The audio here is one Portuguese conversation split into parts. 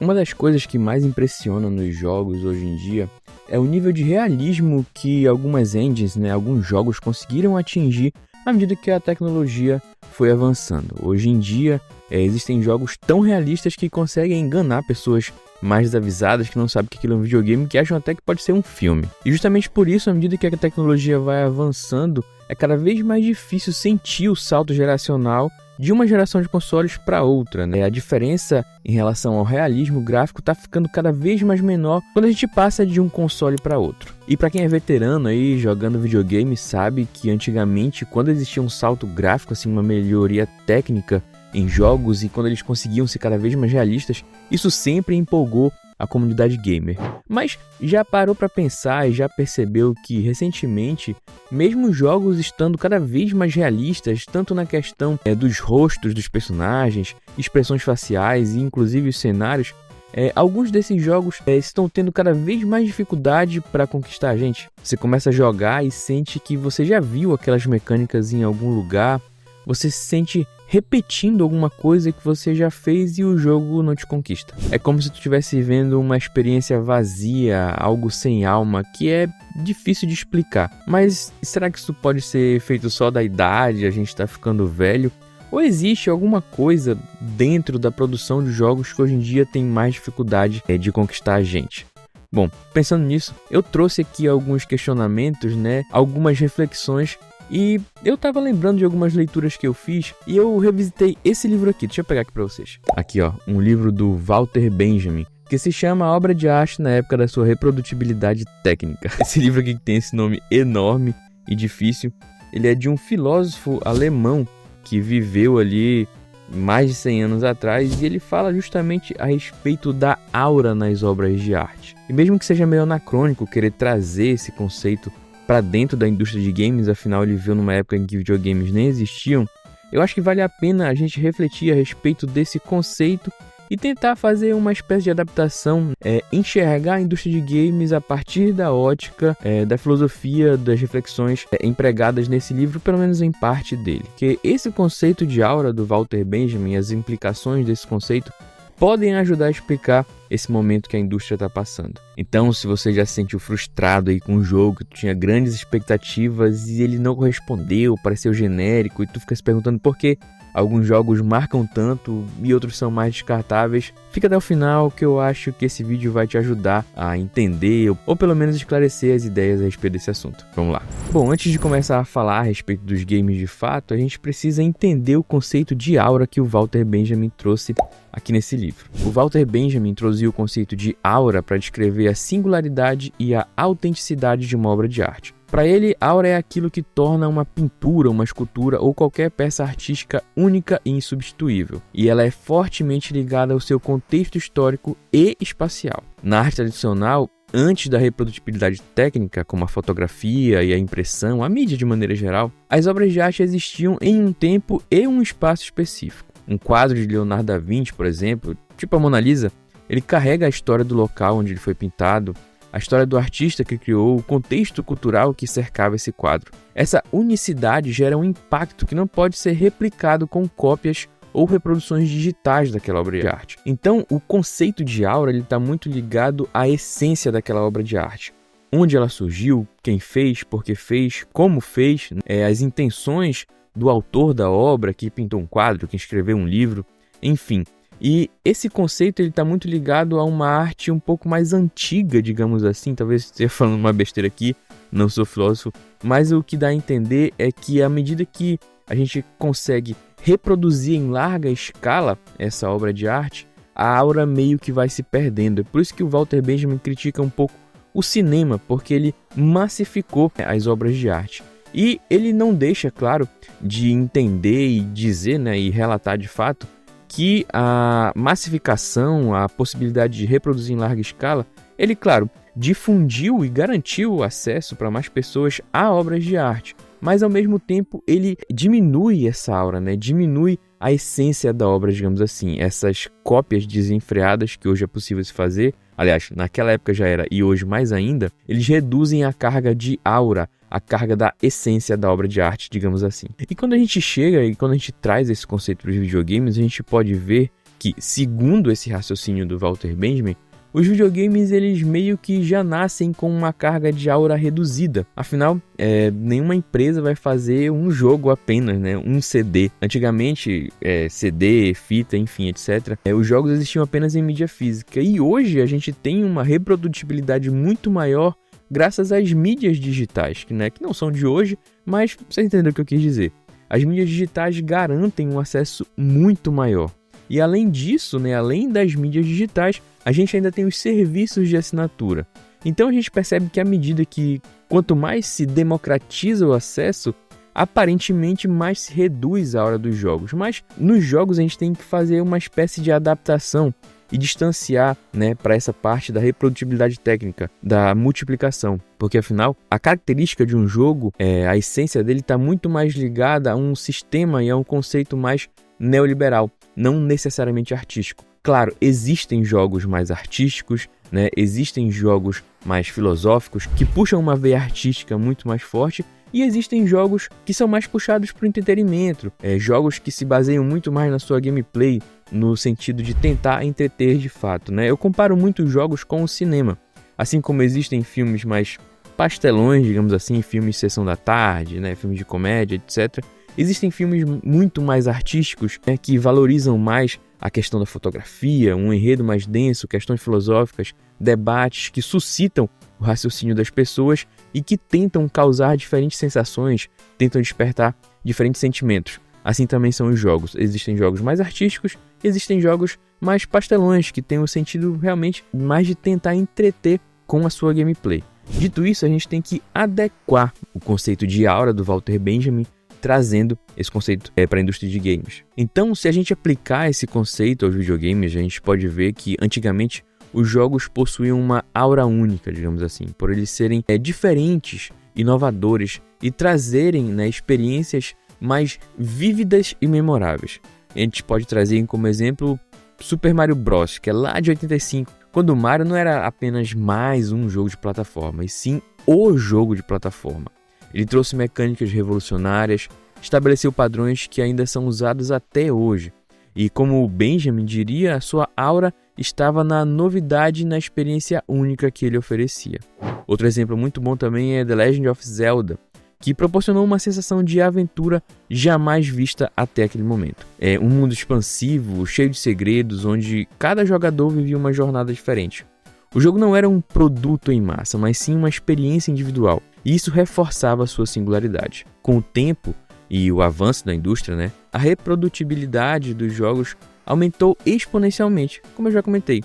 Uma das coisas que mais impressiona nos jogos hoje em dia é o nível de realismo que algumas engines, alguns jogos conseguiram atingir à medida que a tecnologia foi avançando. Hoje em dia, existem jogos tão realistas que conseguem enganar pessoas mais desavisadas que não sabem que aquilo é um videogame, que acham até que pode ser um filme. E justamente por isso, à medida que a tecnologia vai avançando, é cada vez mais difícil sentir o salto geracional de uma geração de consoles para outra, A diferença em relação ao realismo gráfico está ficando cada vez mais menor quando a gente passa de um console para outro. E para quem é veterano aí jogando videogame sabe que antigamente, quando existia um salto gráfico, assim, uma melhoria técnica em jogos e quando eles conseguiam ser cada vez mais realistas, isso sempre empolgou a comunidade gamer. Mas já parou para pensar e já percebeu que recentemente, mesmo jogos estando cada vez mais realistas, tanto na questão dos rostos dos personagens, expressões faciais e inclusive os cenários, alguns desses jogos estão tendo cada vez mais dificuldade para conquistar a gente. Você começa a jogar e sente que você já viu aquelas mecânicas em algum lugar, você se sente repetindo alguma coisa que você já fez e o jogo não te conquista. É como se tu estivesse vendo uma experiência vazia, algo sem alma, que é difícil de explicar. Mas será que isso pode ser feito só da idade, a gente está ficando velho? Ou existe alguma coisa dentro da produção de jogos que hoje em dia tem mais dificuldade de conquistar a gente? Bom, pensando nisso, eu trouxe aqui alguns questionamentos, algumas reflexões. E eu tava lembrando de algumas leituras que eu fiz e eu revisitei esse livro aqui. Deixa eu pegar aqui pra vocês. Aqui, um livro do Walter Benjamin, que se chama A Obra de Arte na Época da Sua Reprodutibilidade Técnica. Esse livro aqui que tem esse nome enorme e difícil, ele é de um filósofo alemão que viveu ali mais de 100 anos atrás e ele fala justamente a respeito da aura nas obras de arte. E mesmo que seja meio anacrônico querer trazer esse conceito para dentro da indústria de games, afinal ele viveu numa época em que videogames nem existiam, eu acho que vale a pena a gente refletir a respeito desse conceito e tentar fazer uma espécie de adaptação, enxergar a indústria de games a partir da ótica, da filosofia, das reflexões empregadas nesse livro, pelo menos em parte dele. Porque esse conceito de aura do Walter Benjamin, as implicações desse conceito, podem ajudar a explicar esse momento que a indústria está passando. Então, se você já se sentiu frustrado aí com um jogo, que tu tinha grandes expectativas e ele não correspondeu, pareceu genérico, e tu fica se perguntando por que alguns jogos marcam tanto e outros são mais descartáveis, fica até o final que eu acho que esse vídeo vai te ajudar a entender ou pelo menos esclarecer as ideias a respeito desse assunto. Vamos lá. Bom, antes de começar a falar a respeito dos games de fato, a gente precisa entender o conceito de aura que o Walter Benjamin trouxe aqui nesse livro. O Walter Benjamin introduziu o conceito de aura para descrever a singularidade e a autenticidade de uma obra de arte. Para ele, aura é aquilo que torna uma pintura, uma escultura ou qualquer peça artística única e insubstituível, e ela é fortemente ligada ao seu contexto histórico e espacial. Na arte tradicional, antes da reprodutibilidade técnica, como a fotografia e a impressão, a mídia de maneira geral, as obras de arte existiam em um tempo e um espaço específico. Um quadro de Leonardo da Vinci, por exemplo, tipo a Mona Lisa, ele carrega a história do local onde ele foi pintado, a história do artista que criou, o contexto cultural que cercava esse quadro. Essa unicidade gera um impacto que não pode ser replicado com cópias ou reproduções digitais daquela obra de arte. Então, o conceito de aura está muito ligado à essência daquela obra de arte. Onde ela surgiu, quem fez, por que fez, como fez, as intenções do autor da obra, que pintou um quadro, que escreveu um livro, enfim. E esse conceito está muito ligado a uma arte um pouco mais antiga, digamos assim. Talvez esteja falando uma besteira aqui, não sou filósofo, mas o que dá a entender é que à medida que a gente consegue reproduzir em larga escala essa obra de arte, a aura meio que vai se perdendo. É por isso que o Walter Benjamin critica um pouco o cinema, porque ele massificou as obras de arte. E ele não deixa, claro, de entender e dizer, e relatar de fato, que a massificação, a possibilidade de reproduzir em larga escala, ele, claro, difundiu e garantiu o acesso para mais pessoas a obras de arte, mas ao mesmo tempo ele diminui essa aura, diminui a essência da obra, digamos assim. Essas cópias desenfreadas que hoje é possível se fazer, aliás, naquela época já era e hoje mais ainda, eles reduzem a carga de aura, a carga da essência da obra de arte, digamos assim. E quando a gente chega e quando a gente traz esse conceito para os videogames, a gente pode ver que, segundo esse raciocínio do Walter Benjamin, os videogames eles meio que já nascem com uma carga de aura reduzida. Afinal, nenhuma empresa vai fazer um jogo apenas, né? Um CD. Antigamente, CD, fita, enfim, etc. Os jogos existiam apenas em mídia física. E hoje a gente tem uma reprodutibilidade muito maior graças às mídias digitais, que não são de hoje, mas você entendeu o que eu quis dizer. As mídias digitais garantem um acesso muito maior. E além disso, além das mídias digitais, a gente ainda tem os serviços de assinatura. Então a gente percebe que à medida que quanto mais se democratiza o acesso, aparentemente mais se reduz a hora dos jogos. Mas nos jogos a gente tem que fazer uma espécie de adaptação e distanciar para essa parte da reprodutibilidade técnica, da multiplicação. Porque afinal, a característica de um jogo, a essência dele está muito mais ligada a um sistema e a um conceito mais neoliberal, não necessariamente artístico. Claro, existem jogos mais artísticos, existem jogos mais filosóficos que puxam uma veia artística muito mais forte, e existem jogos que são mais puxados para o entretenimento, jogos que se baseiam muito mais na sua gameplay, no sentido de tentar entreter de fato. Eu comparo muitos jogos com o cinema, assim como existem filmes mais pastelões, digamos assim, filmes de sessão da tarde, filmes de comédia, etc. Existem filmes muito mais artísticos que valorizam mais a questão da fotografia, um enredo mais denso, questões filosóficas, debates que suscitam o raciocínio das pessoas e que tentam causar diferentes sensações, tentam despertar diferentes sentimentos. Assim também são os jogos. Existem jogos mais artísticos, existem jogos mais pastelões, que têm o sentido realmente mais de tentar entreter com a sua gameplay. Dito isso, a gente tem que adequar o conceito de aura do Walter Benjamin, trazendo esse conceito para a indústria de games. Então, se a gente aplicar esse conceito aos videogames, a gente pode ver que antigamente os jogos possuíam uma aura única, digamos assim, por eles serem diferentes, inovadores e trazerem experiências mais vívidas e memoráveis. A gente pode trazer como exemplo Super Mario Bros, que é lá de 85, quando o Mario não era apenas mais um jogo de plataforma, e sim o jogo de plataforma. Ele trouxe mecânicas revolucionárias, estabeleceu padrões que ainda são usados até hoje. E como o Benjamin diria, a sua aura estava na novidade e na experiência única que ele oferecia. Outro exemplo muito bom também é The Legend of Zelda, que proporcionou uma sensação de aventura jamais vista até aquele momento. É um mundo expansivo, cheio de segredos, onde cada jogador vivia uma jornada diferente. O jogo não era um produto em massa, mas sim uma experiência individual, e isso reforçava a sua singularidade. Com o tempo e o avanço da indústria, a reprodutibilidade dos jogos aumentou exponencialmente, como eu já comentei.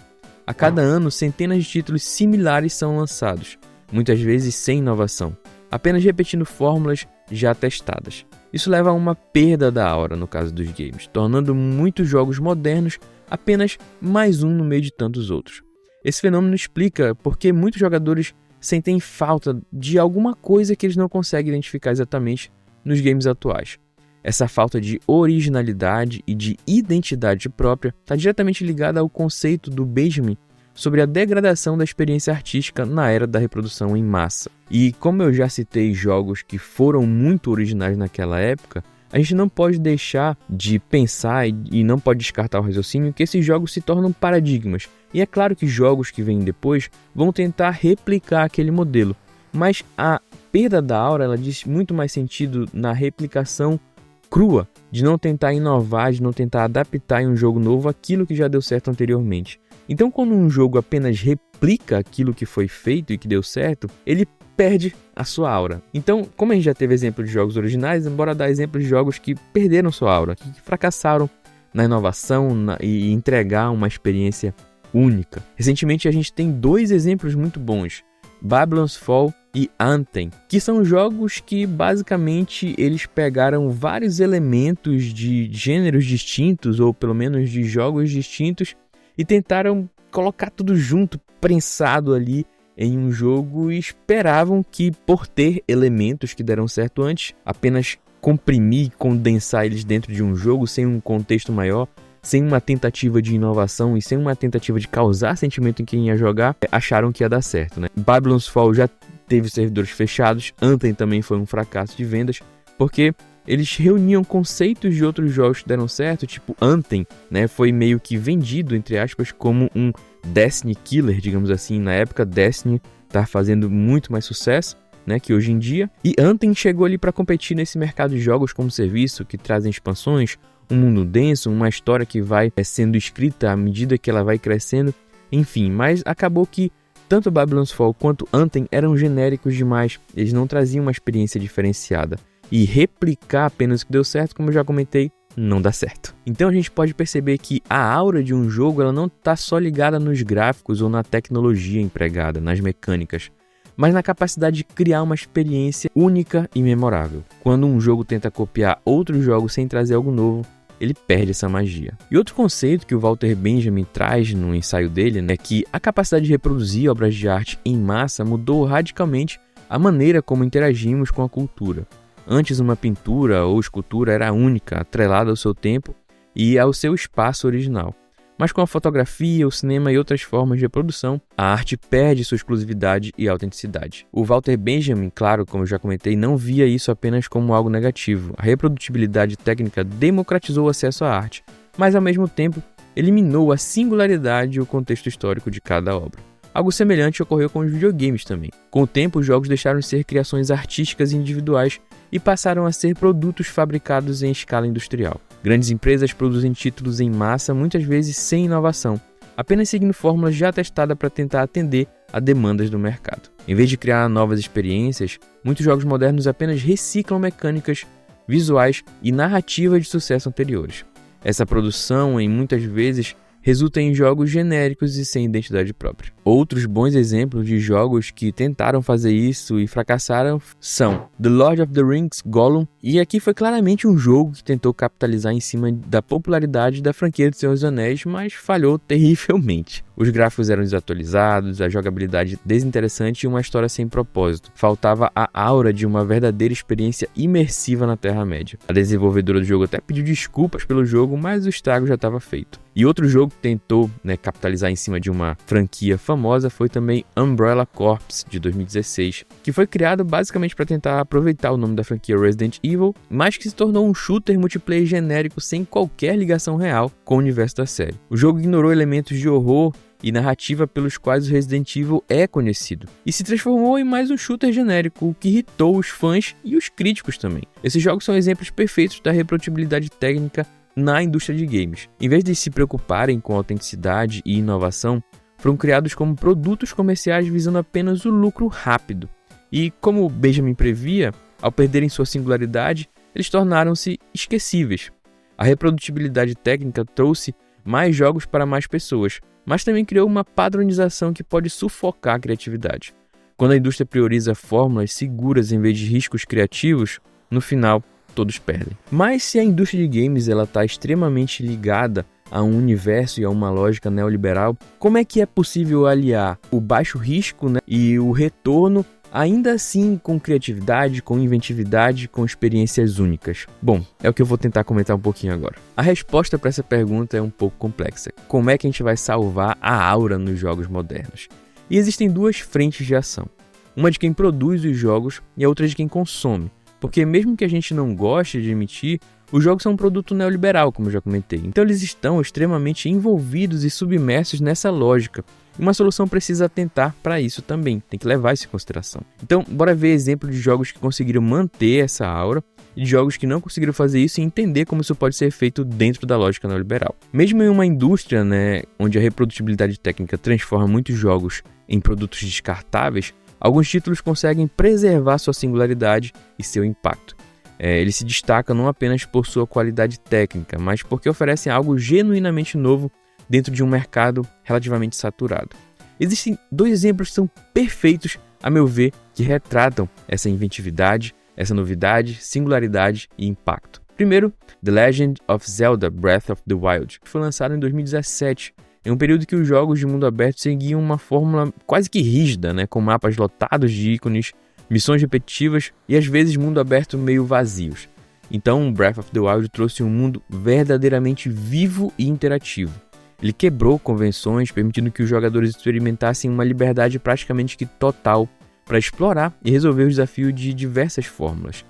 A cada ano, centenas de títulos similares são lançados, muitas vezes sem inovação, apenas repetindo fórmulas já testadas. Isso leva a uma perda da aura no caso dos games, tornando muitos jogos modernos apenas mais um no meio de tantos outros. Esse fenômeno explica por que muitos jogadores sentem falta de alguma coisa que eles não conseguem identificar exatamente nos games atuais. Essa falta de originalidade e de identidade própria está diretamente ligada ao conceito do Benjamin sobre a degradação da experiência artística na era da reprodução em massa. E como eu já citei jogos que foram muito originais naquela época, a gente não pode deixar de pensar e não pode descartar o raciocínio que esses jogos se tornam paradigmas. E é claro que jogos que vêm depois vão tentar replicar aquele modelo, mas a perda da aura ela diz muito mais sentido na replicação crua, de não tentar inovar, de não tentar adaptar em um jogo novo aquilo que já deu certo anteriormente. Então, quando um jogo apenas replica aquilo que foi feito e que deu certo, ele perde a sua aura. Então, como a gente já teve exemplo de jogos originais, bora dar exemplo de jogos que perderam sua aura, que fracassaram na inovação e entregar uma experiência única. Recentemente a gente tem dois exemplos muito bons, Babylon's Fall e Anthem, que são jogos que basicamente eles pegaram vários elementos de gêneros distintos, ou pelo menos de jogos distintos, e tentaram colocar tudo junto, prensado ali em um jogo, e esperavam que, por ter elementos que deram certo antes, apenas comprimir e condensar eles dentro de um jogo sem um contexto maior, sem uma tentativa de inovação e sem uma tentativa de causar sentimento em quem ia jogar, acharam que ia dar certo, Babylon's Fall já teve servidores fechados, Anthem também foi um fracasso de vendas, porque eles reuniam conceitos de outros jogos que deram certo, tipo Anthem, né? Foi meio que vendido, entre aspas, como um Destiny Killer, digamos assim. Na época, Destiny tá fazendo muito mais sucesso, né, que hoje em dia. E Anthem chegou ali para competir nesse mercado de jogos como serviço, que trazem expansões, um mundo denso, uma história que vai sendo escrita à medida que ela vai crescendo, enfim. Mas acabou que tanto Babylon's Fall quanto Anthem eram genéricos demais, eles não traziam uma experiência diferenciada. E replicar apenas o que deu certo, como eu já comentei, não dá certo. Então a gente pode perceber que a aura de um jogo ela não está só ligada nos gráficos ou na tecnologia empregada, nas mecânicas, mas na capacidade de criar uma experiência única e memorável. Quando um jogo tenta copiar outros jogos sem trazer algo novo, ele perde essa magia. E outro conceito que o Walter Benjamin traz no ensaio dele é que a capacidade de reproduzir obras de arte em massa mudou radicalmente a maneira como interagimos com a cultura. Antes, uma pintura ou escultura era única, atrelada ao seu tempo e ao seu espaço original. Mas com a fotografia, o cinema e outras formas de reprodução, a arte perde sua exclusividade e autenticidade. O Walter Benjamin, claro, como eu já comentei, não via isso apenas como algo negativo. A reprodutibilidade técnica democratizou o acesso à arte, mas ao mesmo tempo eliminou a singularidade e o contexto histórico de cada obra. Algo semelhante ocorreu com os videogames também. Com o tempo, os jogos deixaram de ser criações artísticas e individuais e passaram a ser produtos fabricados em escala industrial. Grandes empresas produzem títulos em massa, muitas vezes sem inovação, apenas seguindo fórmulas já testadas para tentar atender a demandas do mercado. Em vez de criar novas experiências, muitos jogos modernos apenas reciclam mecânicas, visuais e narrativas de sucesso anteriores. Essa produção, em muitas vezes, resulta em jogos genéricos e sem identidade própria. Outros bons exemplos de jogos que tentaram fazer isso e fracassaram são The Lord of the Rings Gollum, e aqui foi claramente um jogo que tentou capitalizar em cima da popularidade da franquia de Senhor dos Anéis, mas falhou terrivelmente. Os gráficos eram desatualizados, a jogabilidade desinteressante e uma história sem propósito. Faltava a aura de uma verdadeira experiência imersiva na Terra-média. A desenvolvedora do jogo até pediu desculpas pelo jogo, mas o estrago já estava feito. E outro jogo que tentou capitalizar em cima de uma franquia famosa foi também Umbrella Corps, de 2016, que foi criado basicamente para tentar aproveitar o nome da franquia Resident Evil, mas que se tornou um shooter multiplayer genérico sem qualquer ligação real com o universo da série. O jogo ignorou elementos de horror e narrativa pelos quais o Resident Evil é conhecido, e se transformou em mais um shooter genérico, o que irritou os fãs e os críticos também. Esses jogos são exemplos perfeitos da reprodutibilidade técnica na indústria de games. Em vez de se preocuparem com autenticidade e inovação, foram criados como produtos comerciais visando apenas o lucro rápido. E como Benjamin previa, ao perderem sua singularidade, eles tornaram-se esquecíveis. A reprodutibilidade técnica trouxe mais jogos para mais pessoas, mas também criou uma padronização que pode sufocar a criatividade. Quando a indústria prioriza fórmulas seguras em vez de riscos criativos, no final, todos perdem. Mas se a indústria de games está extremamente ligada a um universo e a uma lógica neoliberal, como é que é possível aliar o baixo risco e o retorno, ainda assim com criatividade, com inventividade, com experiências únicas? Bom, é o que eu vou tentar comentar um pouquinho agora. A resposta para essa pergunta é um pouco complexa. Como é que a gente vai salvar a aura nos jogos modernos? E existem duas frentes de ação. Uma de quem produz os jogos e a outra de quem consome. Porque mesmo que a gente não goste de admitir, os jogos são um produto neoliberal, como eu já comentei. Então eles estão extremamente envolvidos e submersos nessa lógica. E uma solução precisa atentar para isso também, tem que levar isso em consideração. Então, bora ver exemplos de jogos que conseguiram manter essa aura e de jogos que não conseguiram fazer isso e entender como isso pode ser feito dentro da lógica neoliberal. Mesmo em uma indústria, onde a reprodutibilidade técnica transforma muitos jogos em produtos descartáveis, alguns títulos conseguem preservar sua singularidade e seu impacto. Eles se destacam não apenas por sua qualidade técnica, mas porque oferecem algo genuinamente novo dentro de um mercado relativamente saturado. Existem dois exemplos que são perfeitos, a meu ver, que retratam essa inventividade, essa novidade, singularidade e impacto. Primeiro, The Legend of Zelda Breath of the Wild, que foi lançado em 2017, em um período que os jogos de mundo aberto seguiam uma fórmula quase que rígida, com mapas lotados de ícones, missões repetitivas e às vezes mundo aberto meio vazios. Então, Breath of the Wild trouxe um mundo verdadeiramente vivo e interativo. Ele quebrou convenções, permitindo que os jogadores experimentassem uma liberdade praticamente que total para explorar e resolver o desafio de diversas fórmulas.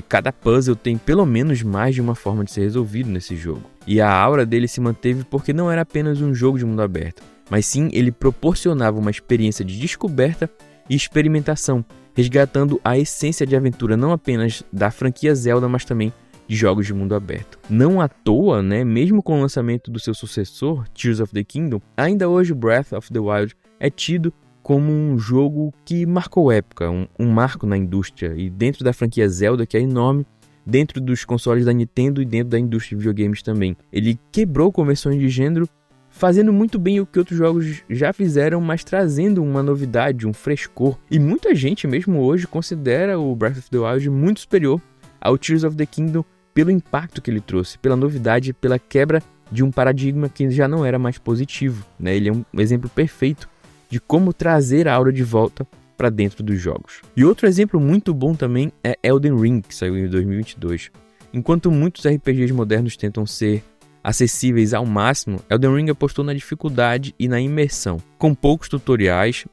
Cada puzzle tem pelo menos mais de uma forma de ser resolvido nesse jogo. E a aura dele se manteve porque não era apenas um jogo de mundo aberto, mas sim ele proporcionava uma experiência de descoberta e experimentação, resgatando a essência de aventura não apenas da franquia Zelda, mas também de jogos de mundo aberto. Não à toa, mesmo com o lançamento do seu sucessor, Tears of the Kingdom, ainda hoje Breath of the Wild é tido como um jogo que marcou época, um marco na indústria e dentro da franquia Zelda, que é enorme, dentro dos consoles da Nintendo e dentro da indústria de videogames também. Ele quebrou convenções de gênero, fazendo muito bem o que outros jogos já fizeram, mas trazendo uma novidade, um frescor. E muita gente mesmo hoje considera o Breath of the Wild muito superior ao Tears of the Kingdom pelo impacto que ele trouxe, pela novidade, pela quebra de um paradigma que já não era mais positivo. Ele é um exemplo perfeito de como trazer a aura de volta para dentro dos jogos. E outro exemplo muito bom também é Elden Ring, que saiu em 2022. Enquanto muitos RPGs modernos tentam ser acessíveis ao máximo, Elden Ring apostou na dificuldade e na imersão. Com poucos tutoriais,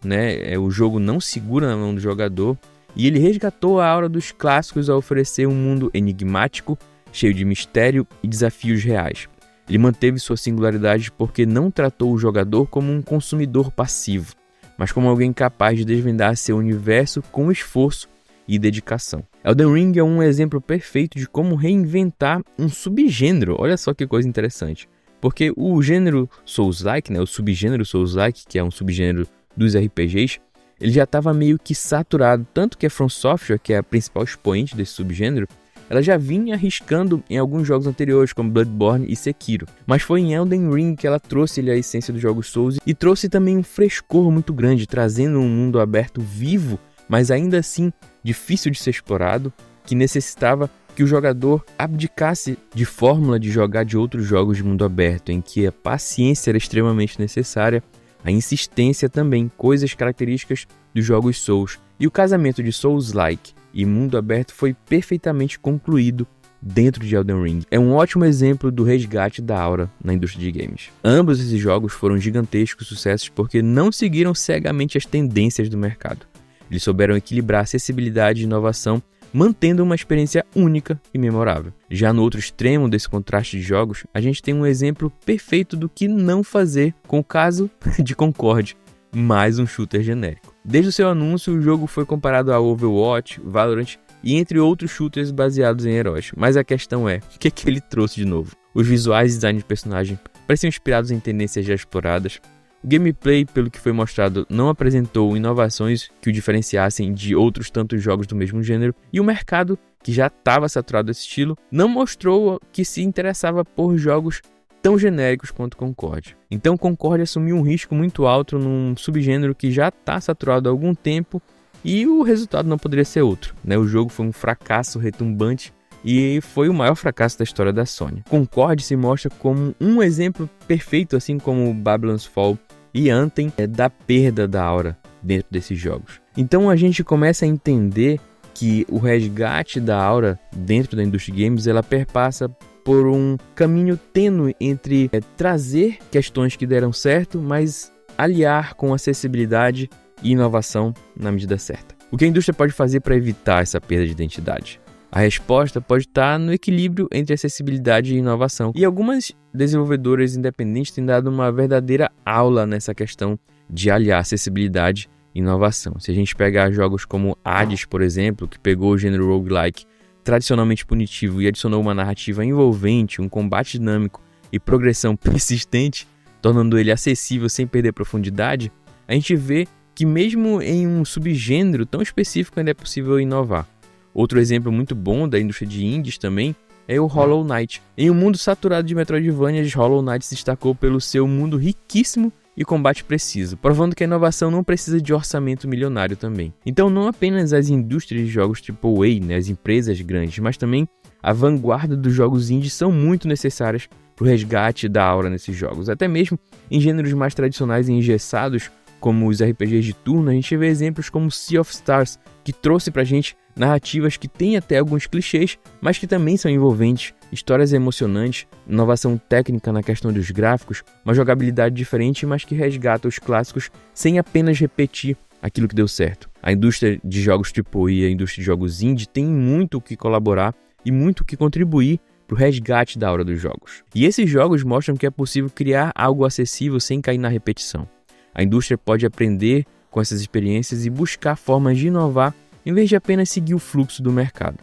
o jogo não segura na mão do jogador e ele resgatou a aura dos clássicos ao oferecer um mundo enigmático, cheio de mistério e desafios reais. Ele manteve sua singularidade porque não tratou o jogador como um consumidor passivo, mas como alguém capaz de desvendar seu universo com esforço e dedicação. Elden Ring é um exemplo perfeito de como reinventar um subgênero. Olha só que coisa interessante. Porque o gênero Souls-like, o subgênero Souls-like, que é um subgênero dos RPGs, ele já estava meio que saturado, tanto que a From Software, que é a principal expoente desse subgênero, ela já vinha arriscando em alguns jogos anteriores, como Bloodborne e Sekiro. Mas foi em Elden Ring que ela trouxe a essência dos jogos Souls e trouxe também um frescor muito grande, trazendo um mundo aberto vivo, mas ainda assim difícil de ser explorado, que necessitava que o jogador abdicasse de fórmula de jogar de outros jogos de mundo aberto, em que a paciência era extremamente necessária, a insistência também, coisas características dos jogos Souls. E o casamento de Souls-like e mundo aberto foi perfeitamente concluído dentro de Elden Ring. É um ótimo exemplo do resgate da aura na indústria de games. Ambos esses jogos foram gigantescos sucessos porque não seguiram cegamente as tendências do mercado. Eles souberam equilibrar acessibilidade e inovação, mantendo uma experiência única e memorável. Já no outro extremo desse contraste de jogos, a gente tem um exemplo perfeito do que não fazer com o caso de Concord, mais um shooter genérico. Desde o seu anúncio, o jogo foi comparado a Overwatch, Valorant e entre outros shooters baseados em heróis. Mas a questão é, o que ele trouxe de novo? Os visuais e design de personagem pareciam inspirados em tendências já exploradas. O gameplay, pelo que foi mostrado, não apresentou inovações que o diferenciassem de outros tantos jogos do mesmo gênero. E o mercado, que já estava saturado desse estilo, não mostrou que se interessava por jogos tão genéricos quanto Concord. Então Concord assumiu um risco muito alto num subgênero que já está saturado há algum tempo e o resultado não poderia ser outro. O jogo foi um fracasso retumbante e foi o maior fracasso da história da Sony. Concord se mostra como um exemplo perfeito, assim como Babylon's Fall e Anthem, da perda da aura dentro desses jogos. Então a gente começa a entender que o resgate da aura dentro da indústria de games, ela perpassa por um caminho tênue entre trazer questões que deram certo, mas aliar com acessibilidade e inovação na medida certa. O que a indústria pode fazer para evitar essa perda de identidade? A resposta pode estar no equilíbrio entre acessibilidade e inovação. E algumas desenvolvedoras independentes têm dado uma verdadeira aula nessa questão de aliar acessibilidade e inovação. Se a gente pegar jogos como Hades, por exemplo, que pegou o gênero roguelike tradicionalmente punitivo e adicionou uma narrativa envolvente, um combate dinâmico e progressão persistente, tornando ele acessível sem perder profundidade, a gente vê que mesmo em um subgênero tão específico ainda é possível inovar. Outro exemplo muito bom da indústria de indies também é o Hollow Knight. Em um mundo saturado de Metroidvanias, Hollow Knight se destacou pelo seu mundo riquíssimo e combate preciso, provando que a inovação não precisa de orçamento milionário também. Então não apenas as indústrias de jogos AAA, as empresas grandes, mas também a vanguarda dos jogos indies são muito necessárias para o resgate da aura nesses jogos. Até mesmo em gêneros mais tradicionais e engessados, como os RPGs de turno, a gente vê exemplos como Sea of Stars, que trouxe pra gente narrativas que têm até alguns clichês, mas que também são envolventes, histórias emocionantes, inovação técnica na questão dos gráficos, uma jogabilidade diferente, mas que resgata os clássicos sem apenas repetir aquilo que deu certo. A indústria de jogos AAA e a indústria de jogos indie tem muito o que colaborar e muito o que contribuir para o resgate da aura dos jogos. E esses jogos mostram que é possível criar algo acessível sem cair na repetição. A indústria pode aprender com essas experiências e buscar formas de inovar em vez de apenas seguir o fluxo do mercado.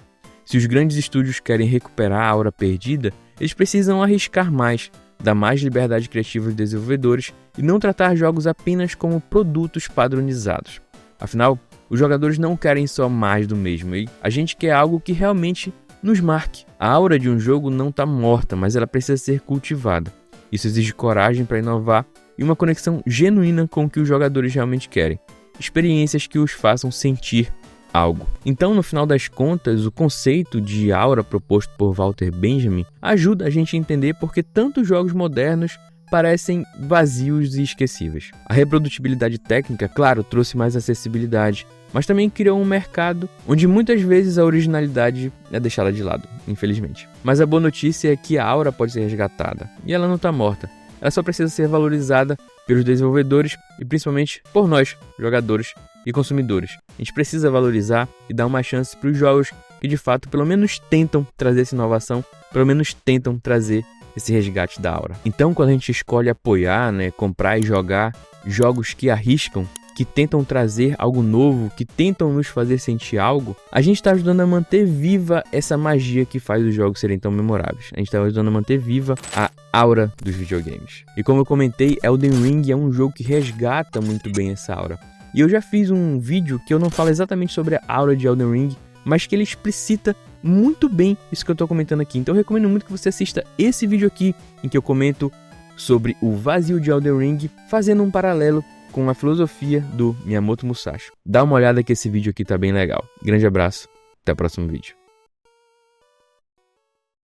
Se os grandes estúdios querem recuperar a aura perdida, eles precisam arriscar mais, dar mais liberdade criativa aos desenvolvedores e não tratar jogos apenas como produtos padronizados. Afinal, os jogadores não querem só mais do mesmo e a gente quer algo que realmente nos marque. A aura de um jogo não está morta, mas ela precisa ser cultivada. Isso exige coragem para inovar e uma conexão genuína com o que os jogadores realmente querem. Experiências que os façam sentir algo. Então, no final das contas, o conceito de aura proposto por Walter Benjamin ajuda a gente a entender por que tantos jogos modernos parecem vazios e esquecíveis. A reprodutibilidade técnica, claro, trouxe mais acessibilidade, mas também criou um mercado onde muitas vezes a originalidade é deixada de lado, infelizmente. Mas a boa notícia é que a aura pode ser resgatada, e ela não está morta. Ela só precisa ser valorizada pelos desenvolvedores e principalmente por nós, jogadores e consumidores. A gente precisa valorizar e dar uma chance para os jogos que de fato pelo menos tentam trazer essa inovação, pelo menos tentam trazer esse resgate da aura. Então, quando a gente escolhe apoiar, comprar e jogar jogos que arriscam, que tentam trazer algo novo, que tentam nos fazer sentir algo, a gente está ajudando a manter viva essa magia que faz os jogos serem tão memoráveis. A gente está ajudando a manter viva a aura dos videogames. E como eu comentei, Elden Ring é um jogo que resgata muito bem essa aura. E eu já fiz um vídeo que eu não falo exatamente sobre a aura de Elden Ring, mas que ele explicita muito bem isso que eu estou comentando aqui. Então eu recomendo muito que você assista esse vídeo aqui, em que eu comento sobre o vazio de Elden Ring, fazendo um paralelo com a filosofia do Miyamoto Musashi. Dá uma olhada que esse vídeo aqui tá bem legal. Grande abraço, até o próximo vídeo.